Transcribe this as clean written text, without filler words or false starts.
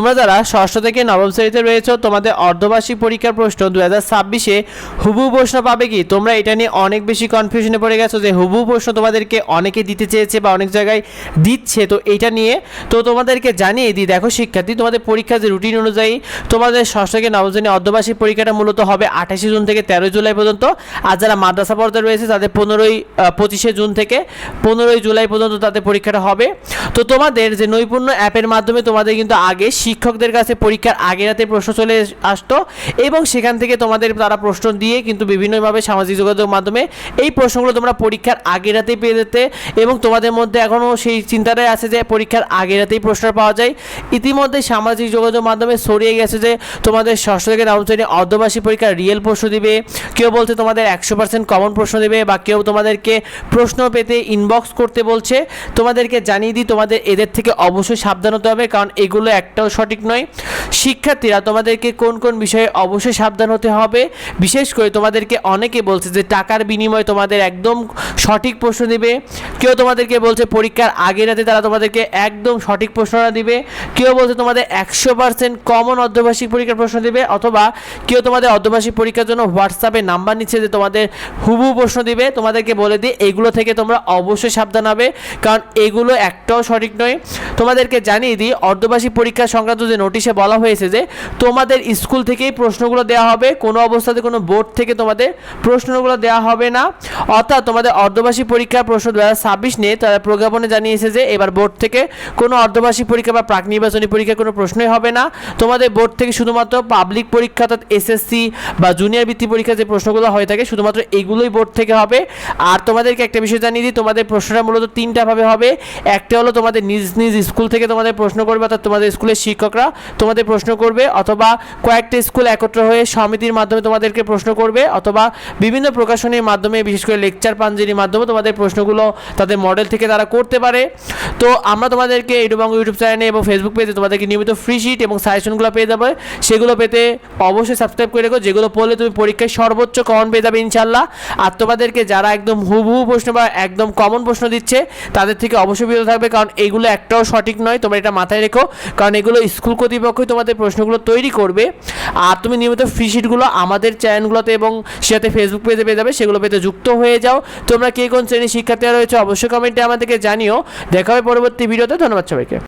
তোমরা যারা ষষ্ঠ থেকে নবম শ্রেণীতে রয়েছে তোমাদের অর্ধবার্ষিক পরীক্ষার প্রশ্ন 2026-এ হুবহু প্রশ্ন পাবে কি? তোমরা এটা নিয়ে অনেক বেশি কনফিউশনে পড়ে গেছো যে হুবহু প্রশ্ন তোমাদেরকে অনেকে দিতে চেয়েছে বা অনেক জায়গায় দিচ্ছে। তো এটা নিয়ে তোমাদেরকে জানিয়ে দিই, দেখো শিক্ষার্থী, তোমাদের পরীক্ষার যে রুটিন অনুযায়ী তোমাদের ষষ্ঠ থেকে নবম শ্রেণী অর্ধবার্ষিক পরীক্ষাটা মূলত হবে 28 জুন থেকে 13 জুলাই পর্যন্ত। আর যারা মাদ্রাসা পর্যায়ে রয়েছে তাদের 25 জুন থেকে 15 জুলাই পর্যন্ত তাদের পরীক্ষাটা হবে। তো তোমাদের যে নৈপুণ্য অ্যাপের মাধ্যমে তোমাদের কিন্তু আগে শিক্ষকদের কাছে পরীক্ষার আগে রাতে প্রশ্ন চলে আসতো এবং সেখান থেকে তোমাদের তারা প্রশ্ন দিয়ে কিন্তু বিভিন্নভাবে সামাজিক যোগাযোগের মাধ্যমে এই প্রশ্নগুলো তোমরা পরীক্ষার আগে রাতেই পেয়ে যেতে এবং তোমাদের মধ্যে এখনও সেই চিন্তাটাই আছে যে পরীক্ষার আগে রাতেই প্রশ্ন পাওয়া যায়। ইতিমধ্যে সামাজিক যোগাযোগের মাধ্যমে ছড়িয়ে গেছে যে তোমাদের ষষ্ঠ থেকে নবম শ্রেণী অর্ধবার্ষিক পরীক্ষার রিয়েল প্রশ্ন দিবে, কেউ বলছে তোমাদের 100% কমন প্রশ্ন দেবে, বা কেউ তোমাদেরকে প্রশ্ন পেতে ইনবক্স করতে বলছে। তোমাদেরকে জানিয়ে দিই, তোমাদের এদের থেকে অবশ্যই সাবধান হতে হবে, কারণ এগুলো একটাও সঠিক নয়। শিক্ষার্থীরা, তোমাদেরকে কোন কোন বিষয়ে অবশ্যই সাবধান হতে হবে, বিশেষ করে তোমাদেরকে অনেকে বলছে যে টাকার বিনিময়ে তোমাদের একদম সঠিক প্রশ্ন দিবে, কেউ তোমাদেরকে বলছে পরীক্ষার আগে রাতে তারা তোমাদেরকে একদম সঠিক প্রশ্নটা দিবে, কেউ বলছে তোমাদের 100% কমন অর্ধবার্ষিক পরীক্ষার প্রশ্ন দিবে, অথবা কেউ তোমাদের অর্ধবার্ষিক পরীক্ষার জন্য হোয়াটসঅ্যাপে নাম্বার নিচ্ছে যে তোমাদের হুবহু প্রশ্ন দিবে। তোমাদেরকে বলে দিই, এগুলো থেকে তোমরা অবশ্যই সাবধান হবে, কারণ এগুলো একটাও সঠিক নয়। তোমাদেরকে জানিয়ে দিই, অর্ধবার্ষিক পরীক্ষা সংক্রান্ত যে নোটিশে বলা হয়েছে যে তোমাদের স্কুল থেকেই প্রশ্নগুলো দেওয়া হবে, কোনো অবস্থাতে কোনো বোর্ড থেকে তোমাদের প্রশ্নগুলো দেওয়া হবে না। অর্থাৎ তোমাদের অর্ধবার্ষিক পরীক্ষার প্রশ্ন 2026 নিয়ে তারা প্রজ্ঞাপনে জানিয়েছে যে এবার বোর্ড থেকে কোনো অর্ধবার্ষিক পরীক্ষা বা প্রাক নির্বাচনী পরীক্ষার কোনো প্রশ্নই হবে না। তোমাদের বোর্ড থেকে শুধুমাত্র পাবলিক পরীক্ষা অর্থাৎ এসএসসি বা জুনিয়র বৃত্তি পরীক্ষা যে প্রশ্নগুলো হয়ে থাকে শুধুমাত্র এগুলোই বোর্ড থেকে হবে। আর তোমাদেরকে একটা বিষয় জানিয়ে দিই, তোমাদের প্রশ্নটা মূলত তিনটাভাবে হবে। একটা হলো তোমাদের নিজ নিজ স্কুল থেকে তোমাদের প্রশ্ন করবে, অর্থাৎ তোমাদের স্কুলের শিক্ষকরা তোমাদের প্রশ্ন করবে, অথবা কয়েকটা স্কুল একত্র হয়ে সমিতির মাধ্যমে তোমাদেরকে প্রশ্ন করবে, অথবা বিভিন্ন প্রকাশনীর মাধ্যমে বিশেষ করে লেকচার পাঞ্জির মাধ্যমে তোমাদের প্রশ্নগুলো তাদের মডেল থেকে তারা করতে পারে। তো আমরা তোমাদেরকে এডুবাংলা ইউটিউব চ্যানেলে এবং ফেসবুক পেজে তোমাদেরকে নিয়মিত ফ্রি শিট এবং সাজেশনগুলো পেয়ে যাবে। সেগুলো পেতে অবশ্যই সাবস্ক্রাইব করে রেখো, যেগুলো পড়লে তুমি পরীক্ষায় সর্বোচ্চ কমন পেয়ে যাবে ইনশাল্লাহ। আর তোমাদেরকে যারা একদম হুবহু প্রশ্ন বা একদম কমন প্রশ্ন দিচ্ছে তাদের থেকে অবশ্যই বিরত থাকবে, কারণ এগুলো একটাও সঠিক নয়। তোমরা এটা মাথায় রেখো, কারণ এগুলো স্কুল কর্তৃপক্ষই তোমাদের প্রশ্নগুলো তৈরি করবে। আর তুমি নিয়মিত ফ্রি শিটগুলো আমাদের চ্যানেলগুলোতে এবং সাথে ফেসবুক পেজে পেয়ে যাবে, সেগুলো পেতে যুক্ত হয়ে যাও। তোমরা কে কোন শ্রেণীর শিক্ষার্থীরা রয়েছে অবশ্যই কমেন্টে আমাদেরকে জানিও। দেখা হবে পরবর্তী ভিডিওতে। ধন্যবাদ সবাইকে।